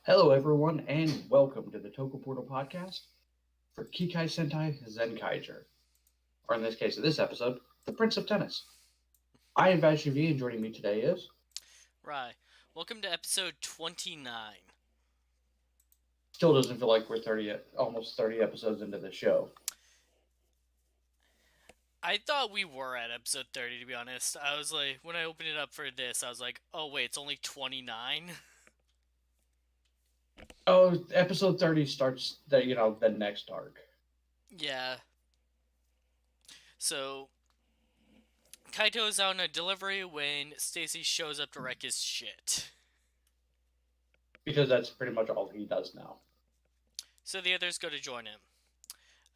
Hello, everyone, and welcome to the Toku Portal podcast for Kikai Sentai Zenkaiger, or in this case of this episode, the Prince of Tennis. I am Vaishnavi, and joining me today is... Right. Welcome to episode 29. Still doesn't feel like we're almost 30 episodes into the show. I thought we were at episode 30, to be honest. I was like, when I opened it up for this, I was like, oh, wait, it's only 29? Oh, episode 30 starts the next arc. Yeah. So, Kaito is out on a delivery when Stacy shows up to wreck his shit. Because that's pretty much all he does now. So the others go to join him.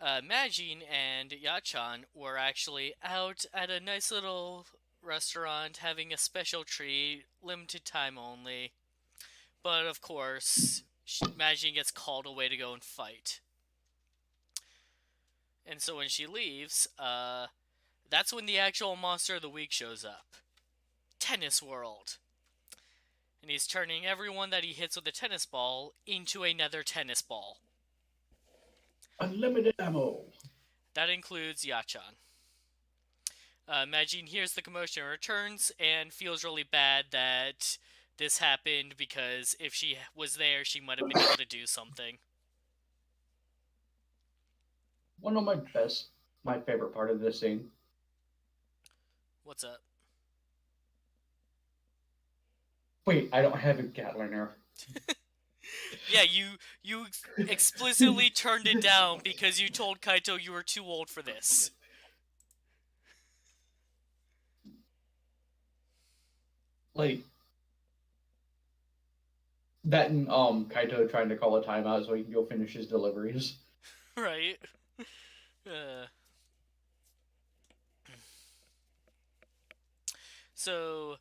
Majin and Yachan were actually out at a nice little restaurant having a special treat, limited time only. But of course, Majin gets called away to go and fight. And so when she leaves, that's when the actual monster of the week shows up. Tennis World. And he's turning everyone that he hits with a tennis ball into another tennis ball. Unlimited ammo! That includes Yachan. Majin hears the commotion and returns and feels really bad that this happened because if she was there, she might have been able to do something. One of my favorite part of this scene. What's up? Wait, I don't have a Gatliner. Yeah, you explicitly turned it down because you told Kaito you were too old for this. Like, that and Kaito trying to call a timeout so he can go finish his deliveries. Right. Uh. So,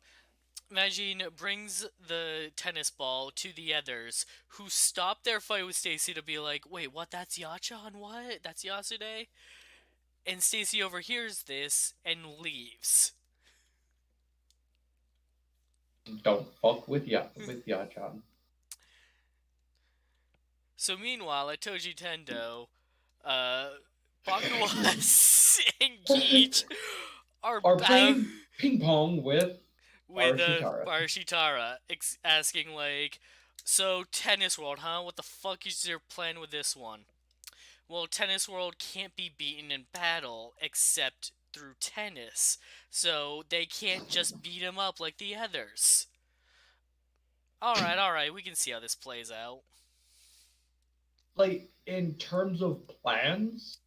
Majin brings the tennis ball to the others, who stop their fight with Stacy to be like, wait, what? That's Yachan? What? That's Yasude? And Stacy overhears this and leaves. Don't fuck with Yachan. So meanwhile, at Toji Tendo, Bakuwas and Geach are Are playing ping pong with with Arashitara. Barashitara, asking like, "So Tennis World, huh? What the fuck is your plan with this one?" Well, Tennis World can't be beaten in battle except through tennis, so they can't just beat him up like the others. All right, we can see how this plays out. Like, in terms of plans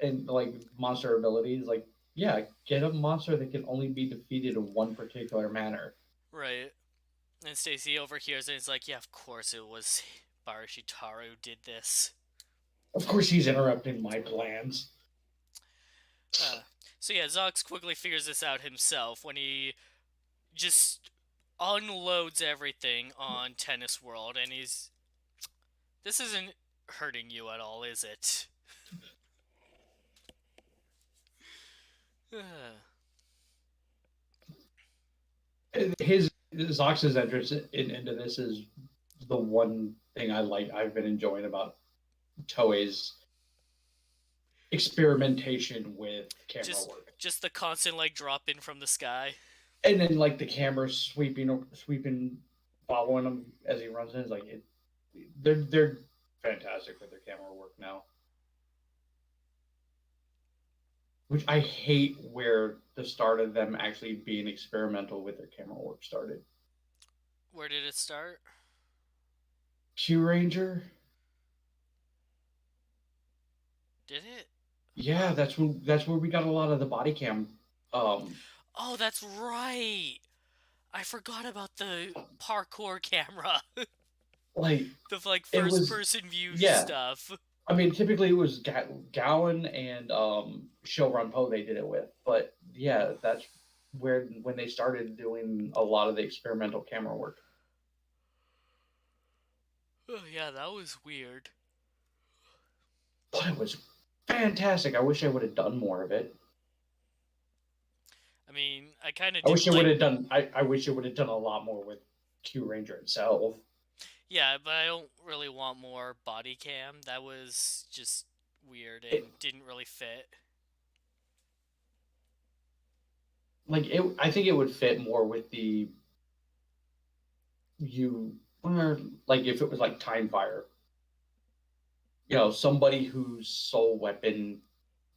and like monster abilities, like, yeah, get a monster that can only be defeated in one particular manner. Right. And Stacy overhears and is like, "Yeah, of course it was Barashitara who did this." Of course, he's interrupting my plans. So yeah, Zox quickly figures this out himself when he just unloads everything on Tennis World, and he's, "This isn't hurting you at all, is it?" His Zox's entrance into this is the one thing I've been enjoying about Toei's experimentation with camera work. Just the constant like drop in from the sky. And then like the camera sweeping, following him as he runs in. It's like they're fantastic with their camera work now. Which I hate where the start of them actually being experimental with their camera work started. Where did it start? Q Ranger. Did it? Yeah, that's where we got a lot of the body cam. Oh, that's right. I forgot about the parkour camera. Like The like it first was, person view yeah. stuff. I mean, typically it was Gowan and Showrun Poe they did it with, but yeah, that's where when they started doing a lot of the experimental camera work. Oh yeah, that was weird. But it was fantastic. I wish I would have done more of it. I mean, I kind of I wish didn't it would like. have done. I wish it would have done a lot more with Q Ranger itself. Yeah, but I don't really want more body cam. That was just weird It, and didn't really fit. I think it would fit more with the you, or like if it was like time fire, somebody whose sole weapon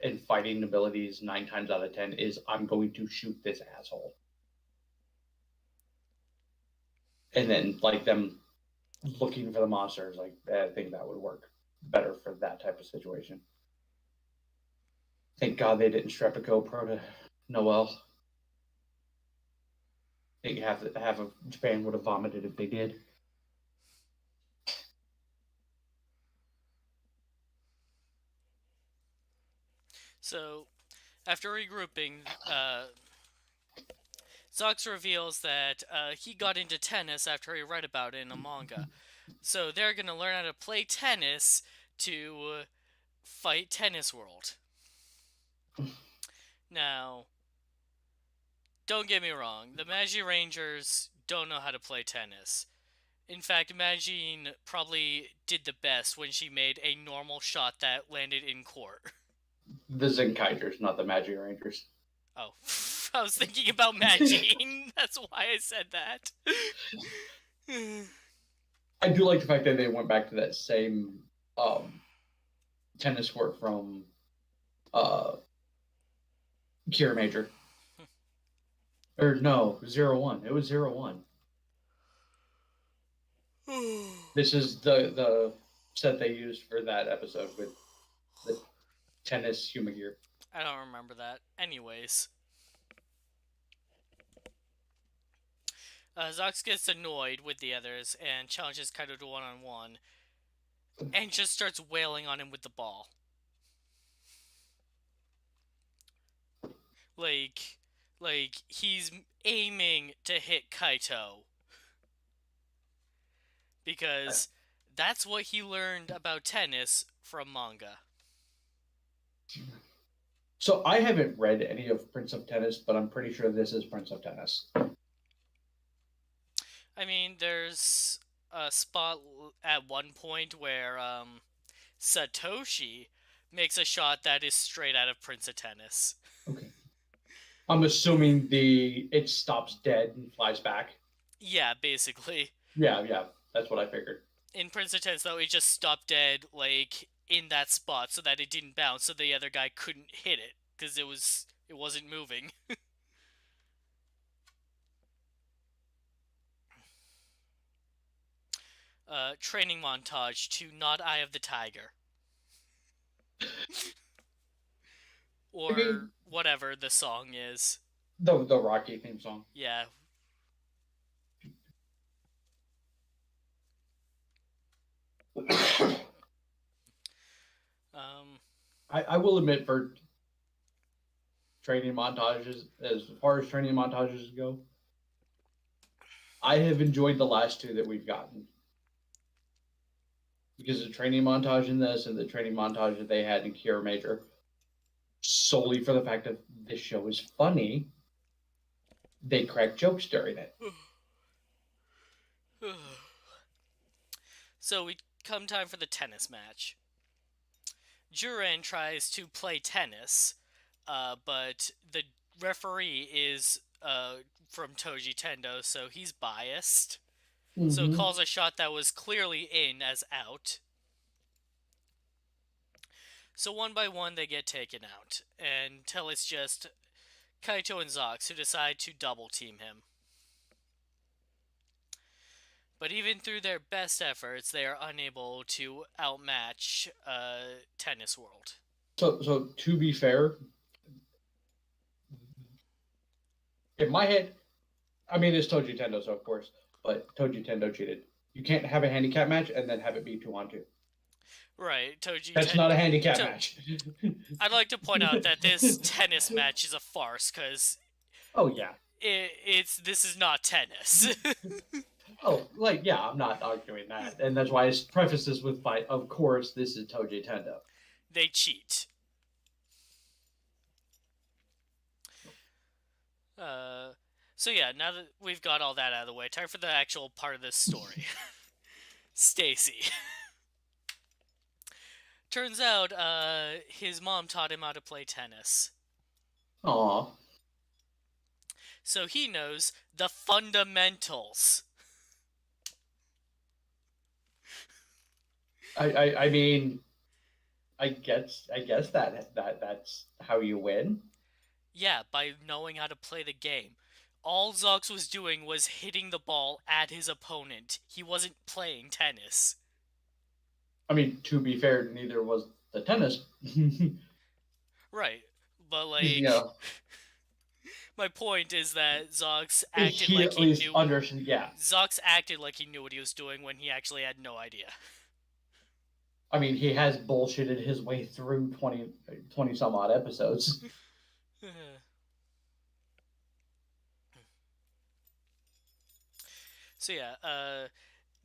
and fighting abilities 9 times out of 10 is I'm going to shoot this asshole, and then like them looking for the monsters. Like I think that would work better for that type of situation. Thank God they didn't strap a GoPro to Noel. I think half of Japan would have vomited if they did. So, after regrouping, Zox reveals that he got into tennis after he read about it in a manga. So they're gonna learn how to play tennis to fight Tennis World. Now, don't get me wrong, the Magi Rangers don't know how to play tennis. In fact, Magine probably did the best when she made a normal shot that landed in court. The Zenkaigers, not the Magic Rangers. Oh, I was thinking about Magine. That's why I said that. I do like the fact that they went back to that same tennis court from uh, Kira Major. Or no, 01. It was 01. This is the set they used for that episode with the tennis human gear. I don't remember that. Anyways. Zox gets annoyed with the others and challenges Kaido to one-on-one and just starts wailing on him with the ball. Like, he's aiming to hit Kaito. Because that's what he learned about tennis from manga. So I haven't read any of Prince of Tennis, but I'm pretty sure this is Prince of Tennis. I mean, there's a spot at one point where Satoshi makes a shot that is straight out of Prince of Tennis. Okay. I'm assuming it stops dead and flies back. Yeah, basically. Yeah, that's what I figured. In Prince of Tennis, though, it just stopped dead, like, in that spot so that it didn't bounce, so the other guy couldn't hit it, because it wasn't moving. Training montage to Not Eye of the Tiger. Or I mean, whatever the song is. the Rocky theme song. Yeah. I will admit, for training montages, as far as training montages go, I have enjoyed the last two that we've gotten. Because the training montage in this and the training montage that they had in Kira Major, solely for the fact that this show is funny, they crack jokes during it. So we come time for the tennis match. Juren tries to play tennis, but the referee is from Toji Tendo, so he's biased. Mm-hmm. So calls a shot that was clearly in as out. So one by one they get taken out, until it's just Kaito and Zox who decide to double team him. But even through their best efforts, they are unable to outmatch Tennis World. So to be fair, in my head, I mean, it's Toji Tendo, so of course, but Toji Tendo cheated. You can't have a handicap match and then have it be 2-on-2. Right, Toji. That's not a handicap match. I'd like to point out that this tennis match is a farce because. Oh yeah. This is not tennis. Oh, I'm not arguing that, and that's why I preface this with fight. Of course, this is Toji Tendo. They cheat. So yeah, now that we've got all that out of the way, time for the actual part of this story. Stacy. Turns out, his mom taught him how to play tennis. Aw. So he knows the fundamentals. I mean, I guess that's how you win. Yeah, by knowing how to play the game. All Zox was doing was hitting the ball at his opponent. He wasn't playing tennis. I mean, to be fair, neither was the tennis. Right. But, You like, know, my point is that Zox acted he like at he least knew. understood. Yeah, Zox acted like he knew what he was doing when he actually had no idea. I mean, he has bullshitted his way through 20 some odd episodes. So yeah,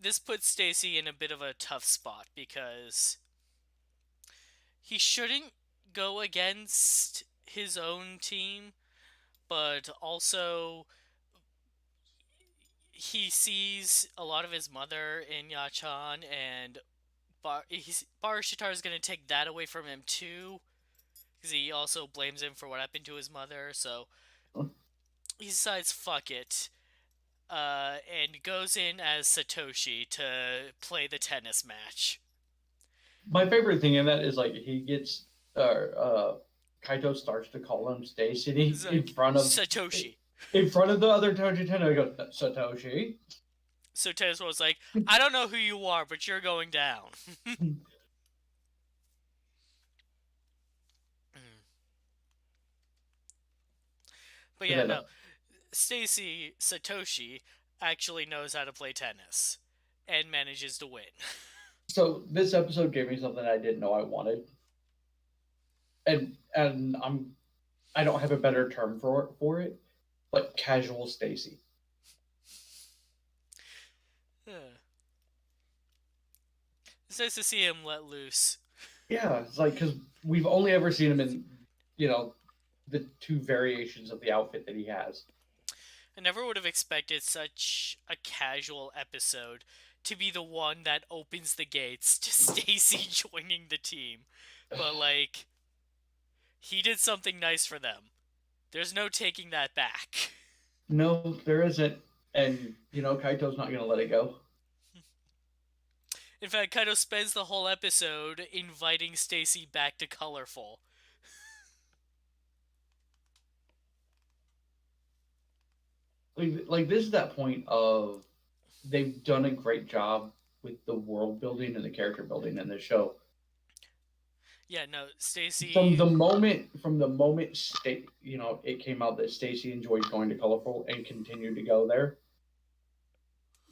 this puts Stacy in a bit of a tough spot because he shouldn't go against his own team, but also he sees a lot of his mother in Yachan, and Barashitar is going to take that away from him too, because he also blames him for what happened to his mother. So he decides, fuck it, and goes in as Satoshi to play the tennis match. My favorite thing in that is like he gets Kaito starts to call him Stacy He's like, Satoshi. in front of the other Toji Tendo. He goes, Satoshi. So Tennis was like, I don't know who you are, but you're going down. But yeah, no. Stacy Satoshi actually knows how to play tennis and manages to win. So this episode gave me something I didn't know I wanted, and I don't have a better term for it, but casual Stacy. It's nice to see him let loose. Yeah, it's like because we've only ever seen him in, the two variations of the outfit that he has. I never would have expected such a casual episode to be the one that opens the gates to Stacy joining the team. But, like, he did something nice for them. There's no taking that back. No, there isn't. And, Kaito's not going to let it go. In fact, Kaito spends the whole episode inviting Stacy back to Colorful. Like this is that point of they've done a great job with the world building and the character building in the show. Yeah, no, Stacy. From the moment it came out that Stacy enjoyed going to Colorful and continued to go there,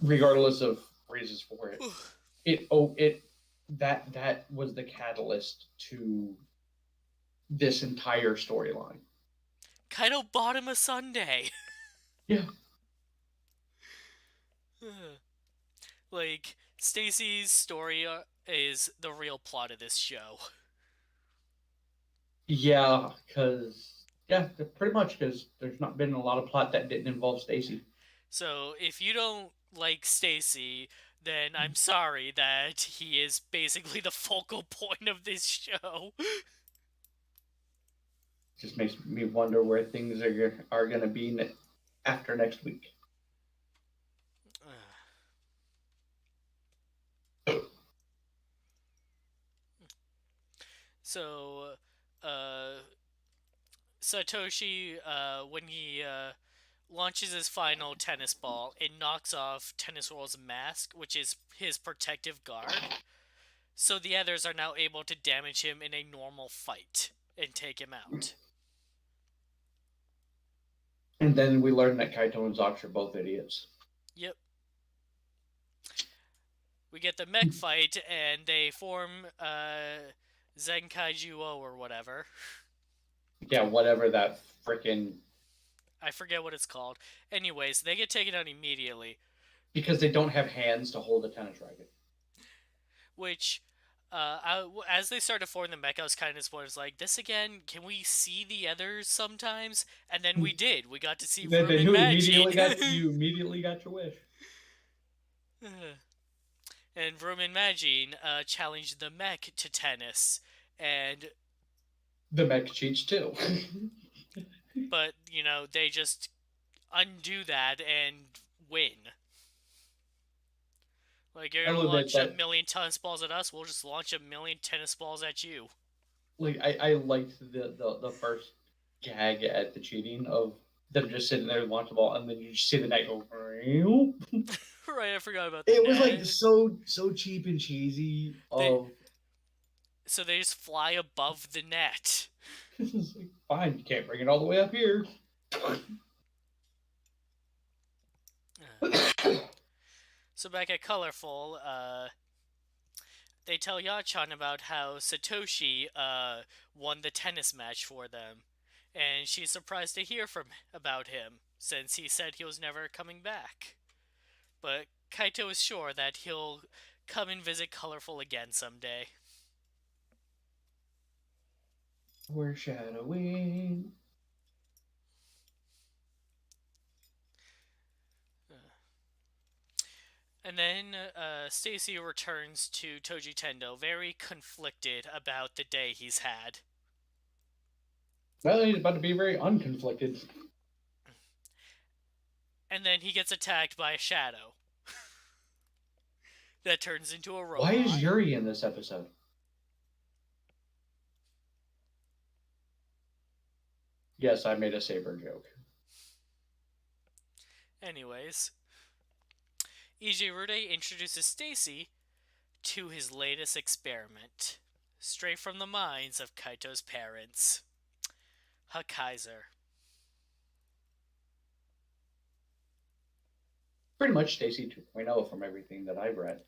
regardless of reasons for it. That was the catalyst to this entire storyline. Kaito bought him a sundae. Yeah. Like, Stacy's story is the real plot of this show. Yeah, pretty much because there's not been a lot of plot that didn't involve Stacy. So if you don't like Stacy, then I'm sorry that he is basically the focal point of this show. Just makes me wonder where things are going to be after next week. So, Satoshi, when he launches his final tennis ball, it knocks off Tennis World's mask, which is his protective guard. So the others are now able to damage him in a normal fight and take him out. And then we learn that Kaito and Zox are both idiots. Yep. We get the mech fight, and they form Zenkaiger or whatever. Yeah, whatever that frickin'... I forget what it's called. Anyways, they get taken out immediately. Because they don't have hands to hold a tennis racket. Which, as they started to form the mech, I was kind of disappointed. Like, this again? Can we see the others sometimes? And then we did. We got to see Rune and Magi. You immediately got your wish. And Roman Magine challenged the mech to tennis, and The mech cheats too. but they just undo that and win. Like, you're I gonna will admit launch a that, million tennis balls at us, we'll just launch a million tennis balls at you. like, I liked the first gag at the cheating of them just sitting there and launch the ball, and then you just see the net go. Right, I forgot about the It was like net. so cheap and cheesy. They Of so they just fly above the net. it's like, fine, you can't bring it all the way up here. So back at Colorful, they tell Yachan about how Satoshi won the tennis match for them, and she's surprised to hear from about him since he said he was never coming back. But Kaito is sure that he'll come and visit Colorful again someday. We're shadowing. And then Stacy returns to Toji Tendo, very conflicted about the day he's had. Well, he's about to be very unconflicted. And then he gets attacked by a shadow that turns into a robot. Why is Yuri in this episode? Yes, I made a Saber joke. Anyways, Ijirude introduces Stacy to his latest experiment, straight from the minds of Kaito's parents, Hakaiser. Pretty much Stacy 2.0 from everything that I've read.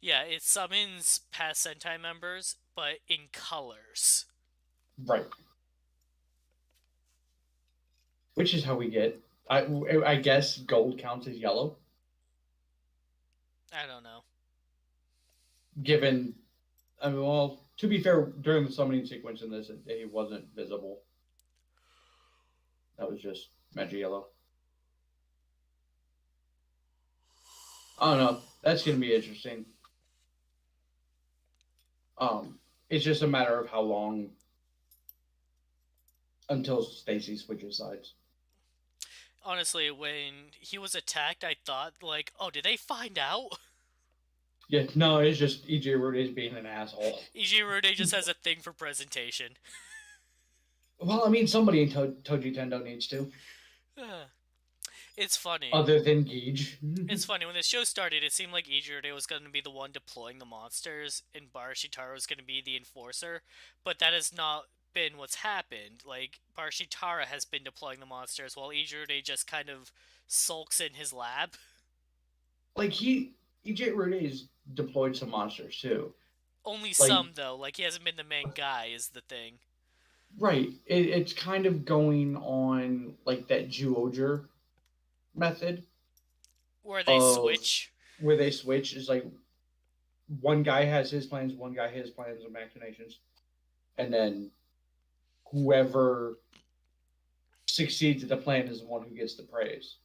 Yeah, it summons past Sentai members, but in colors. Right. Which is how we get. I guess gold counts as yellow. I don't know. Given, I mean, well, to be fair, during the summoning sequence in this, he wasn't visible. That was just magic yellow. I don't know. That's going to be interesting. It's just a matter of how long until Stacy switches sides. Honestly, when he was attacked, I thought, like, oh, did they find out? Yeah, no, it's just EJ Rude's being an asshole. Ijirude just has a thing for presentation. Well, I mean, somebody in Toji Tendo needs to. It's funny. Other than Gage. It's funny, when the show started, it seemed like Ijirude was going to be the one deploying the monsters, and Barashitara was going to be the enforcer, but that has not been what's happened. Like, Barashitara has been deploying the monsters, while Ijirude just kind of sulks in his lab. Like, EJ Rude's deployed some monsters, too. Only Like, some, though. Like, he hasn't been the main guy, is the thing. right. It's kind of going on, like, that Juoger method. Where they switch. Where they switch is like one guy has his plans, one guy has plans and machinations, and then whoever succeeds at the plan is the one who gets the praise.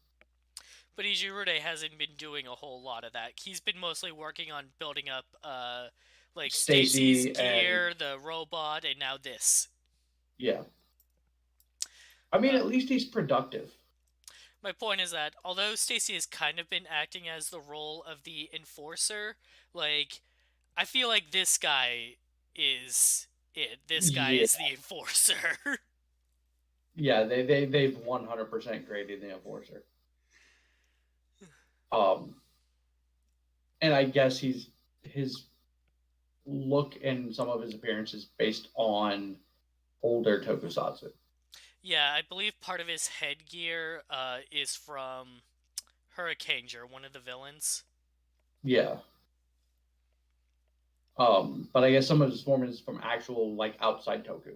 But Ijirude hasn't been doing a whole lot of that. He's been mostly working on building up, like, Stacy's gear, the robot, and now this. Yeah. I mean, at least he's productive. My point is that although Stacy has kind of been acting as the role of the enforcer, like, I feel like this guy is it. This guy is the enforcer. Yeah, they've 100% graded the enforcer. And I guess his look and some of his appearances based on older tokusatsu. Yeah, I believe part of his headgear is from Hurricaneger, one of the villains. Yeah. But I guess some of his form is from actual, like, outside Toku.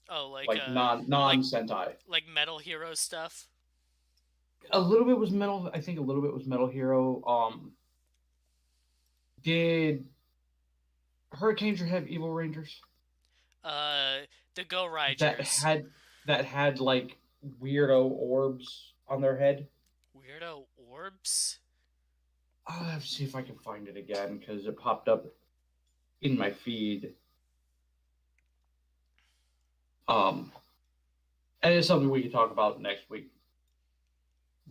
Oh, like non Sentai, like Metal Hero stuff. A little bit was Metal. I think a little bit was Metal Hero. Did Hurricaneger have Evil Rangers? The Go Riders that had like weirdo orbs on their head. Weirdo orbs. I'll have to see if I can find it again because it popped up in my feed. And it's something we can talk about next week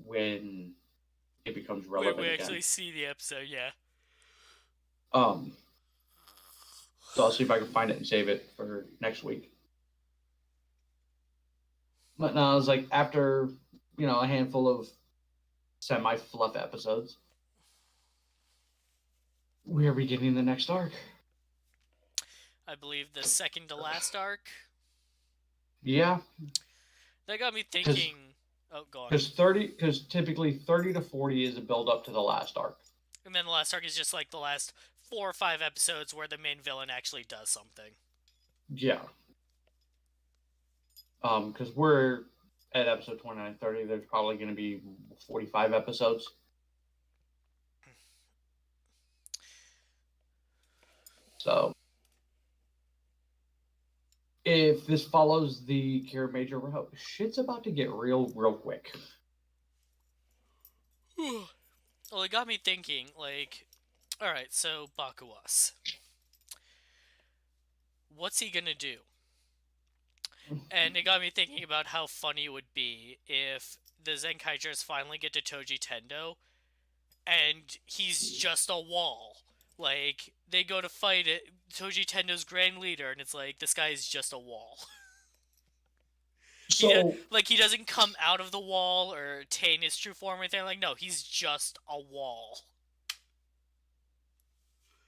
when it becomes When relevant we again. actually see the episode, yeah. So I'll see if I can find it and save it for next week. But no, I was like, after, a handful of semi-fluff episodes, we are beginning the next arc. I believe the second to last arc. Yeah. That got me thinking. Oh, go on. Because typically 30 to 40 is a build up to the last arc. And then the last arc is just like the last 4 or 5 episodes where the main villain actually does something. Yeah. Because we're at episode 29, 30, there's probably going to be 45 episodes. So, if this follows the Kira Major route, shit's about to get real quick. Well, it got me thinking, like, alright, so Bakuwas. What's he gonna do? And it got me thinking about how funny it would be if the Zenkaigers finally get to Toji Tendo, and he's just a wall. Like, they go to fight it, Toji Tendo's grand leader, and it's like, this guy is just a wall. So, he doesn't come out of the wall or attain his true form or anything. Like, no, he's just a wall.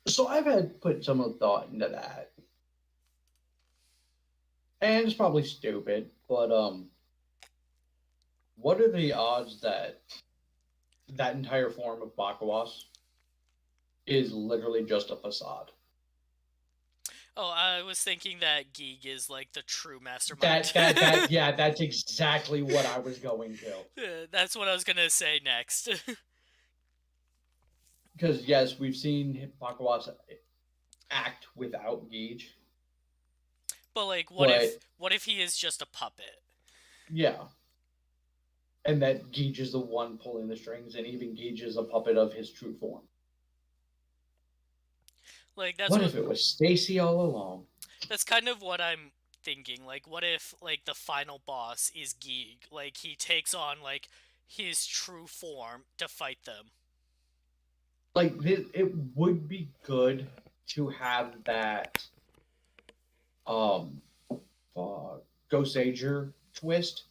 So I've had put some thought into that. And it's probably stupid, but what are the odds that that entire form of Bakuwas is literally just a facade? Oh, I was thinking that Geek is like the true mastermind. Yeah, that's exactly what I was going to. That's what I was gonna say next. Because yes, we've seen Bakuwas act without Geej. But like, what if he is just a puppet? Yeah. And that Geej is the one pulling the strings, and even Geej is a puppet of his true form. Like, that's what if it was Stacy all along? That's kind of what I'm thinking. Like, what if like the final boss is Geek? Like, he takes on like his true form to fight them. Like, it would be good to have that Ghostager twist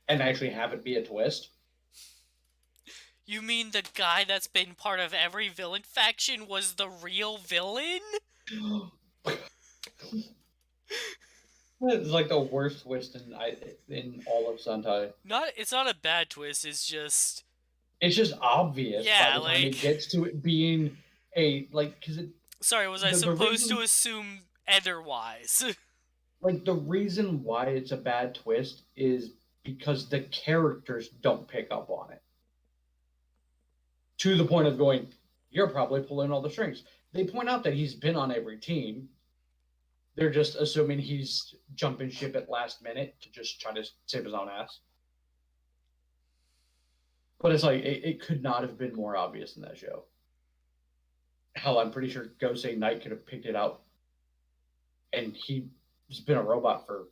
and actually have it be a twist. You mean the guy that's been part of every villain faction was the real villain? It's like the worst twist in all of Sentai. It's not a bad twist. It's just obvious. Yeah, by the time it gets to it being because it. Sorry, was I supposed to assume otherwise? Like, the reason why it's a bad twist is because the characters don't pick up on it. To the point of going, you're probably pulling all the strings. They point out that he's been on every team. They're just assuming he's jumping ship at last minute to just try to save his own ass. But it's like, it could not have been more obvious in that show. Hell, I'm pretty sure Gosei Knight could have picked it out. And he's been a robot for,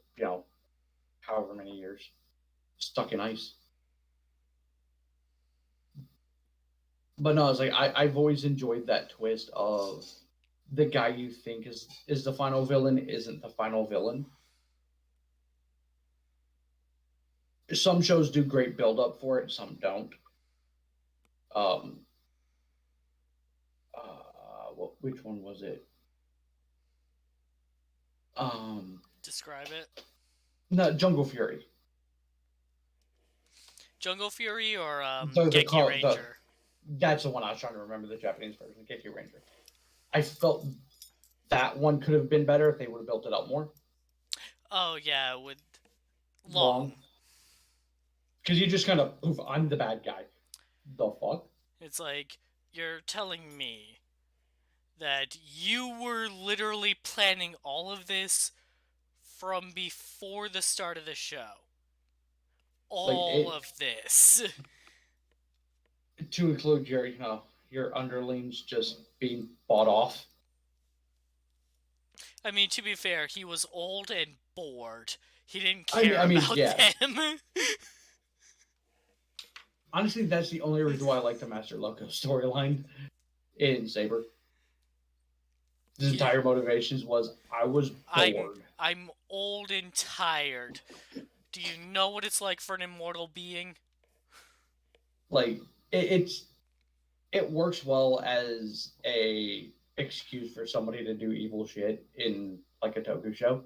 however many years. Stuck in ice. But no, it's like, I've always enjoyed that twist of the guy you think is the final villain isn't the final villain. Some shows do great build up for it, some don't. Which one was it? Describe it. No, Jungle Fury. Jungle Fury or Geki Ranger? That's the one I was trying to remember, the Japanese version, Kikai Ranger. I felt that one could have been better if they would have built it up more. Oh, yeah, with long. Because you just kind of, poof, I'm the bad guy. The fuck? It's like, you're telling me that you were literally planning all of this from before the start of the show. All of this. To include your your underlings just being bought off. I mean, to be fair, he was old and bored. He didn't care about yeah. them. Honestly, that's the only reason why I like the Master Loco storyline in Saber. His entire motivations was I was bored. I'm old and tired. Do you know what it's like for an immortal being? Like it works well as a excuse for somebody to do evil shit in like a Toku show.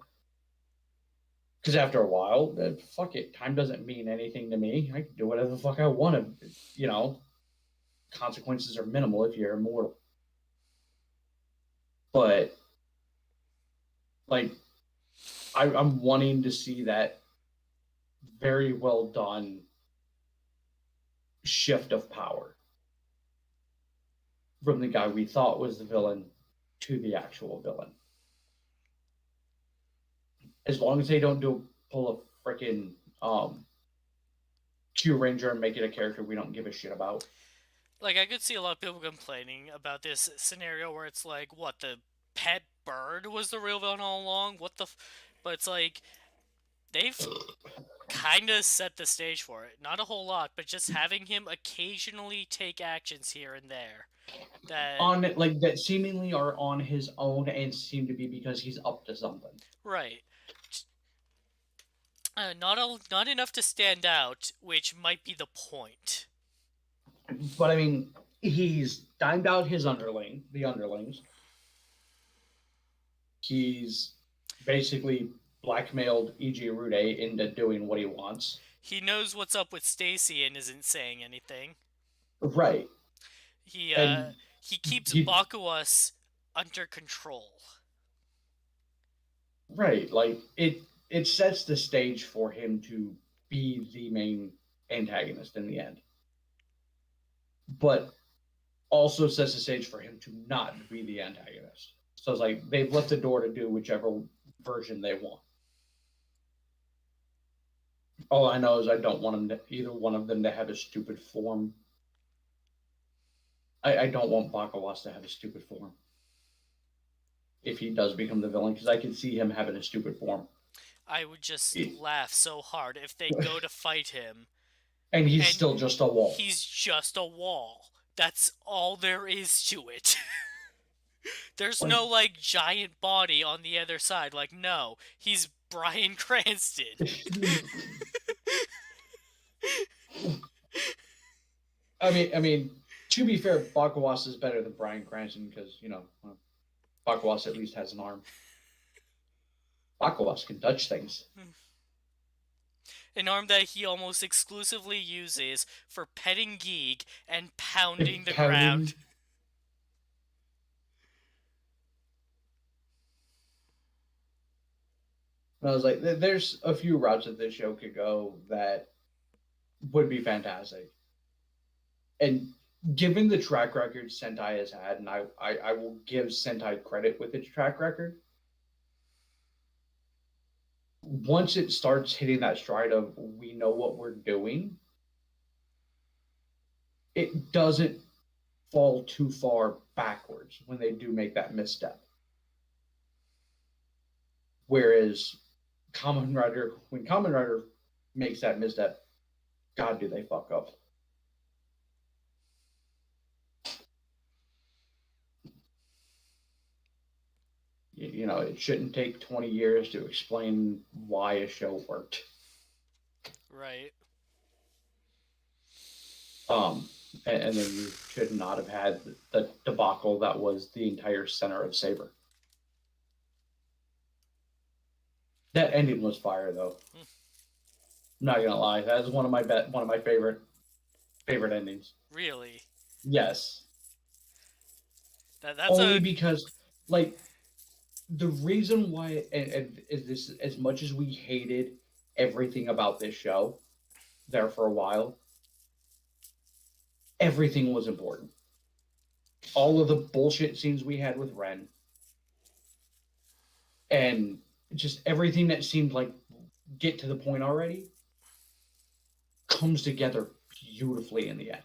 Because after a while, fuck it, time doesn't mean anything to me. I can do whatever the fuck I want to. Consequences are minimal if you're immortal. But like, I'm wanting to see that very well done shift of power from the guy we thought was the villain to the actual villain. As long as they don't pull a freaking Q Ranger and make it a character we don't give a shit about. Like, I could see a lot of people complaining about this scenario where it's like, what, the pet bird was the real villain all along? But it's like, they've kind of set the stage for it. Not a whole lot, but just having him occasionally take actions here and there. That seemingly are on his own and seem to be because he's up to something. Right. Not enough to stand out, which might be the point. But I mean, he's dimed out the underlings. He's basically blackmailed E.G. Rude into doing what he wants. He knows what's up with Stacy and isn't saying anything. Right. He keeps Bakuwas under control. Right. Like it sets the stage for him to be the main antagonist in the end. But also sets the stage for him to not be the antagonist. So it's like they've left the door to do whichever version they want. All I know is I don't want either one of them to have a stupid form. I don't want Bakuwas to have a stupid form. If he does become the villain, because I can see him having a stupid form. I would just laugh so hard if they go to fight him. And he's still just a wall. He's just a wall. That's all there is to it. There's no, like, giant body on the other side. Like, no. He's Bryan Cranston. I mean, to be fair, Bakuwas is better than Bryan Cranston because, Bakuwas at least has an arm. Bakuwas can touch things. An arm that he almost exclusively uses for petting Geek and pounding the ground. And I was like, there's a few routes that this show could go that would be fantastic. And given the track record Sentai has had, and I will give Sentai credit with its track record, once it starts hitting that stride of we know what we're doing, it doesn't fall too far backwards when they do make that misstep. Whereas when Kamen Rider makes that misstep, God, do they fuck up. It shouldn't take 20 years to explain why a show worked. Right. And then you should not have had the debacle that was the entire center of Saber. That ending was fire, though. I'm not gonna lie, that is one of my favorite endings. Really? Yes. That's only because, like, the reason why is this, as much as we hated everything about this show there for a while, everything was important. All of the bullshit scenes we had with Ren, and just everything that seemed like get to the point already, comes together beautifully in the end.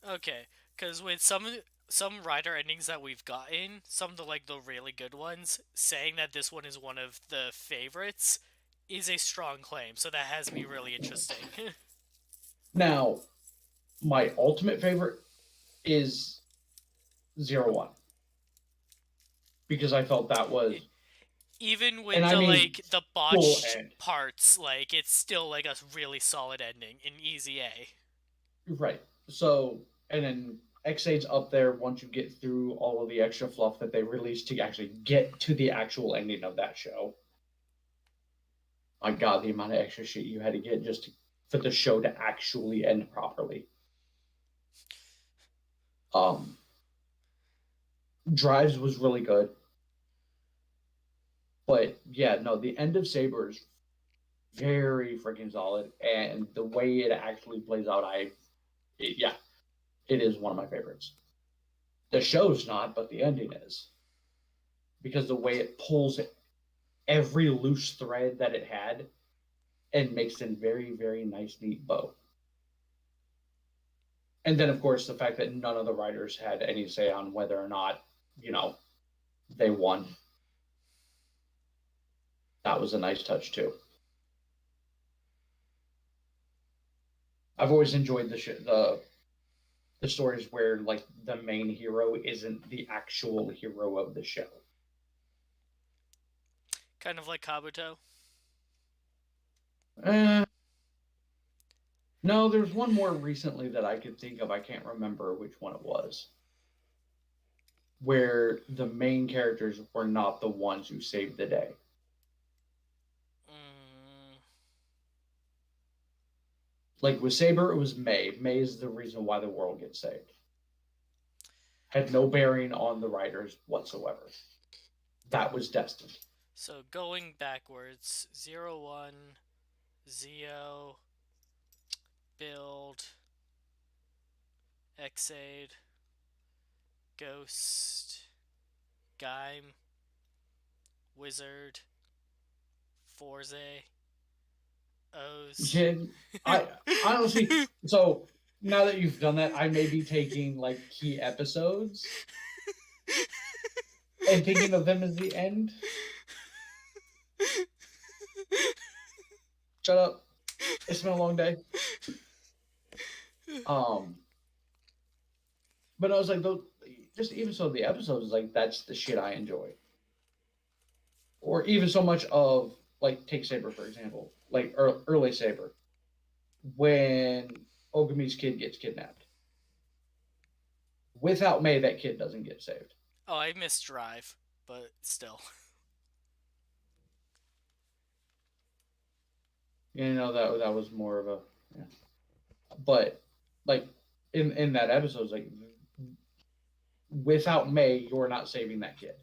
Okay, because with some some rider endings that we've gotten, some of the really good ones, saying that this one is one of the favorites is a strong claim. So that has me really interesting. Now, my ultimate favorite is 01 because I felt that was, Even and with I the mean, the full botched end. parts, it's still a really solid ending, an easy A. Right. So, and then X8's up there once you get through all of the extra fluff that they released to actually get to the actual ending of that show. My God, the amount of extra shit you had to get just for the show to actually end properly. Um, Drives was really good, but yeah, no, the end of Saber is very freaking solid, and the way it actually plays out, yeah, it is one of my favorites. The show's not, but the ending is because the way it pulls every loose thread that it had and makes a very, very nice, neat bow. And then, of course, the fact that none of the writers had any say on whether or not, you know, they won. That was a nice touch, too. I've always enjoyed the stories where, like, the main hero isn't the actual hero of the show. Kind of like Kabuto. Uh, no, there's one more recently that I could think of. I can't remember which one it was. Where the main characters were not the ones who saved the day. Mm. Like with Saber, it was May. May is the reason why the world gets saved. Had no bearing on the writers whatsoever. That was destined. So going backwards, 01, Zeo, Build, Xaid, Ghost, Gaim, Wizard, Forze, O's. I honestly, so now that you've done that, I may be taking like key episodes and thinking of them as the end. Shut up. It's been a long day. But I was like, those, just even so, the episodes like that's the shit I enjoy. Or even so much of like take Saber for example, like early Saber, when Ogami's kid gets kidnapped. Without May, that kid doesn't get saved. Oh, I missed Drive, but still. You know that was more of a, yeah. But like in that episode, it's like without May, you're not saving that kid.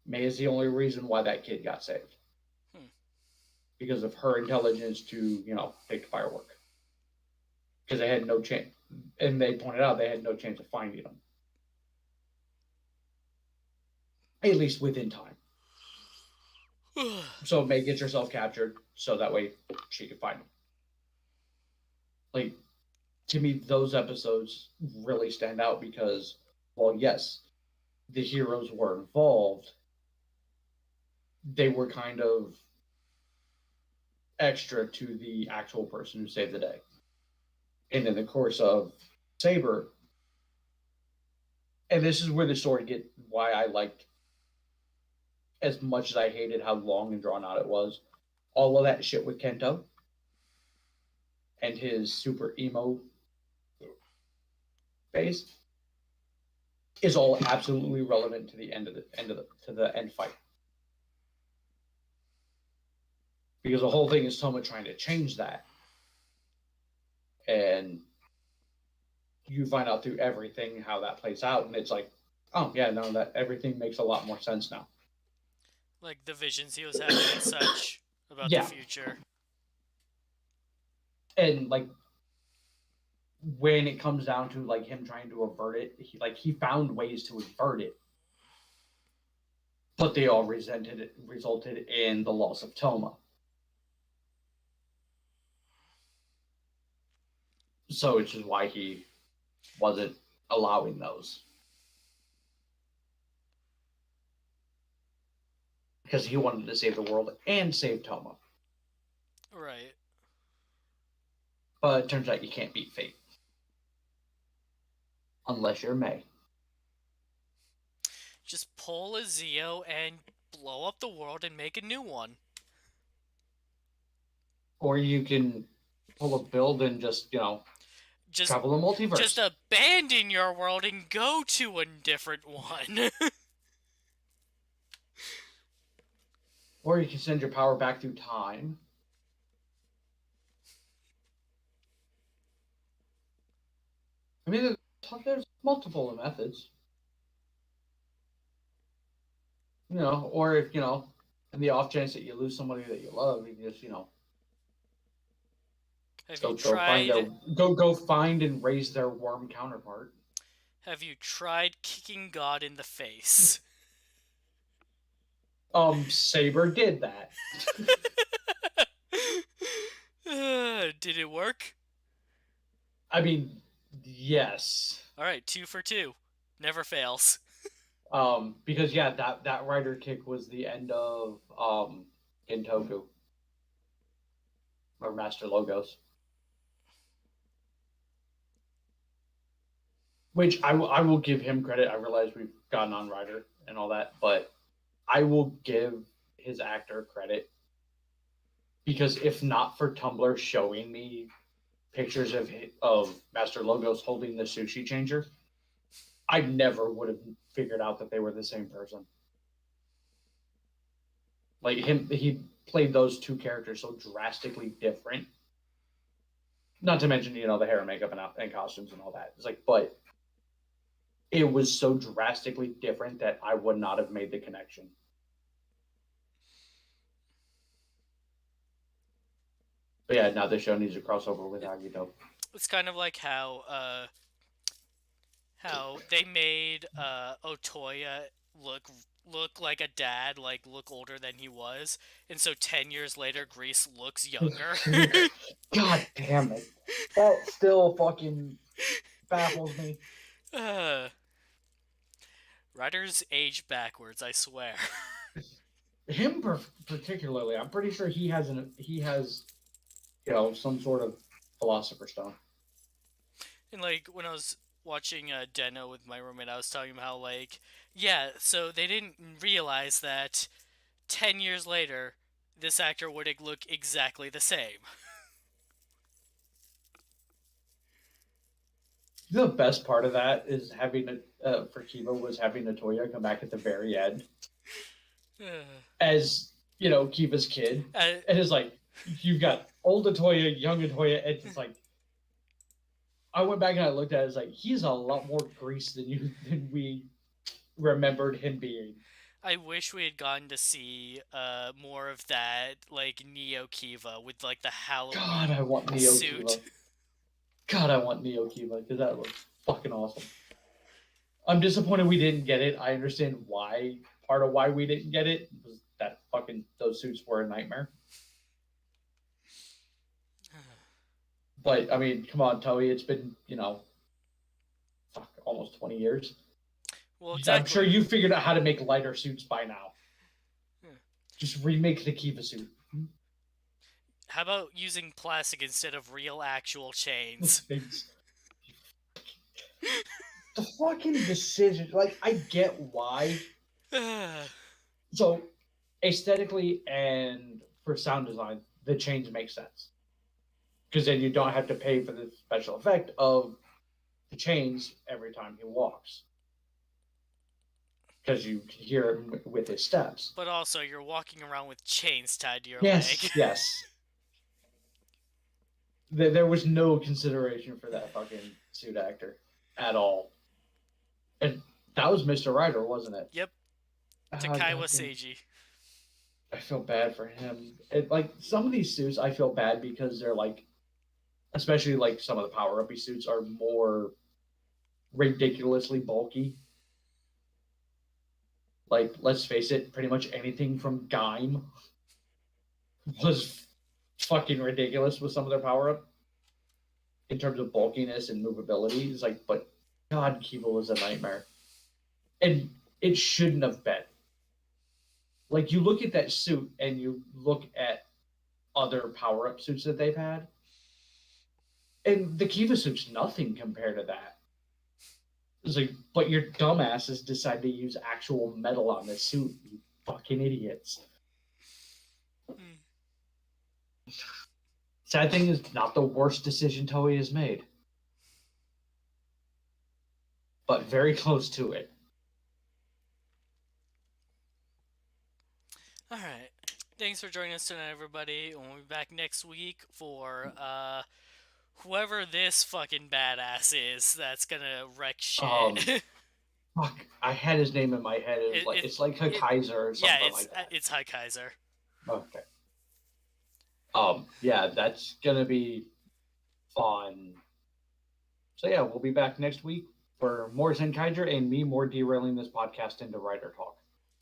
May is the only reason why that kid got saved. Because of her intelligence to, take the firework. Because they had no chance. And they pointed out they had no chance of finding them. At least within time. So May gets herself captured so that way she could find them. Like, to me, those episodes really stand out because, well, yes, the heroes were involved. They were kind of extra to the actual person who saved the day. And in the course of Saber, and this is where the story get why I liked, as much as I hated how long and drawn out it was, all of that shit with Kento and his super emo phase is all absolutely relevant to the end fight. Because the whole thing is Toma trying to change that. And you find out through everything how that plays out, and it's like, oh yeah, no, that everything makes a lot more sense now. Like the visions he was having and such about the future. And like when it comes down to like him trying to avert it, he found ways to avert it. But they all resulted in the loss of Toma. So which is why he wasn't allowing those. Because he wanted to save the world and save Toma. Right. But it turns out you can't beat fate. Unless you're May. Just pull a Zeo and blow up the world and make a new one. Or you can pull a build and just travel the multiverse. Just abandon your world and go to a different one. Or you can send your power back through time. I mean, there's multiple methods. Or if, in the off chance that you lose somebody that you love, you just, go find and raise their worm counterpart. Have you tried kicking God in the face? Saber did that. Did it work? I mean, yes. Alright, 2 for 2. Never fails. Because that rider kick was the end of in Toku. Or Master Logos. Which I will give him credit. I realize we've gotten on Rider and all that, but I will give his actor credit. Because if not for Tumblr showing me pictures of Master Logos holding the sushi changer, I never would have figured out that they were the same person. Like he played those two characters so drastically different. Not to mention, the hair and makeup and costumes and all that. It's like, but it was so drastically different that I would not have made the connection. But yeah, now the show needs a crossover with Agito. It's kind of like how they made Otoya look like a dad, like look older than he was, and so 10 years later, Grease looks younger. God damn it! That still fucking baffles me. Writers age backwards, I swear. Him particularly, I'm pretty sure he has some sort of Philosopher's Stone. And like when I was watching Deno with my roommate, I was telling him how so they didn't realize that 10 years later, this actor would look exactly the same. The best part of that is having for Kiva was having Otoya come back at the very end as Kiva's kid, and it's like you've got old Otoya, young Otoya, and it's like I went back and I looked at it, it's like he's a lot more Grease than we remembered him being. I wish we had gotten to see more of that, like Neo Kiva with like the Halloween God, I want Neo suit. Kiva. God, I want Neo Kiva because that looks fucking awesome. I'm disappointed we didn't get it. I understand why. Part of why we didn't get it was that those suits were a nightmare. But I mean, come on, Toei. It's been almost 20 years. Well, exactly. I'm sure you figured out how to make lighter suits by now. Just remake the Kiva suit. How about using plastic instead of real actual chains? The fucking decision. Like, I get why. So, aesthetically and for sound design, the chains make sense. Because then you don't have to pay for the special effect of the chains every time he walks. Because you can hear him with his steps. But also, you're walking around with chains tied to your leg. Yes. There was no consideration for that fucking suit actor at all. And that was Mr. Rider, wasn't it? Yep. Takaiwa Seiji. I feel bad for him. Some of these suits, I feel bad because they're especially some of the power-uppy suits are more ridiculously bulky. Let's face it, pretty much anything from Gaim was fucking ridiculous with some of their power-up in terms of bulkiness and movability. It's but God, Kiba was a nightmare. And it shouldn't have been. Like, you look at that suit and you look at other power up suits that they've had, and the Kiva suit's nothing compared to that. It's like, but your dumbasses decide to use actual metal on this suit, you fucking idiots. Sad thing is, not the worst decision Toei has made, but very close to it. Alright. Thanks for joining us tonight, everybody. We'll be back next week for whoever this fucking badass is that's gonna wreck shit. Fuck, I had his name in my head. It's like Kaiser or something like that. It's High Kaiser. Okay. Yeah, that's gonna be fun. So yeah, we'll be back next week for more Zenkaiger and me more derailing this podcast into writer talk.